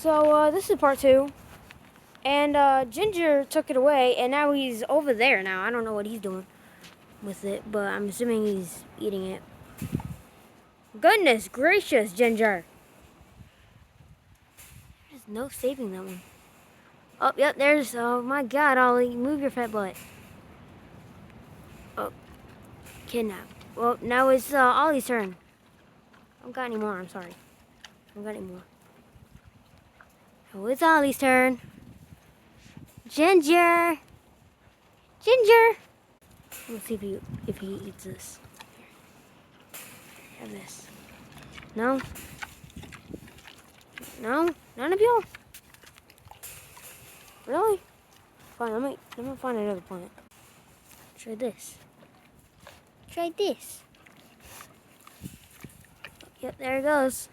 So this is part 2. And Ginger took it away, and now he's over there now. I don't know what he's doing with it, but I'm assuming he's eating it. Goodness gracious, Ginger. There's no saving that one. Oh, yep, there's, oh my god, Ollie, move your fat butt. Oh, kidnap. Well, now it's Ollie's turn. I don't got any more, I'm sorry. I don't got any more. Oh, it's Ollie's turn. Ginger! Ginger! Let's see if he eats this. Have this. No? No? None of y'all? Really? Fine, let me find another plant. Try this. Try this. Yep, there it goes.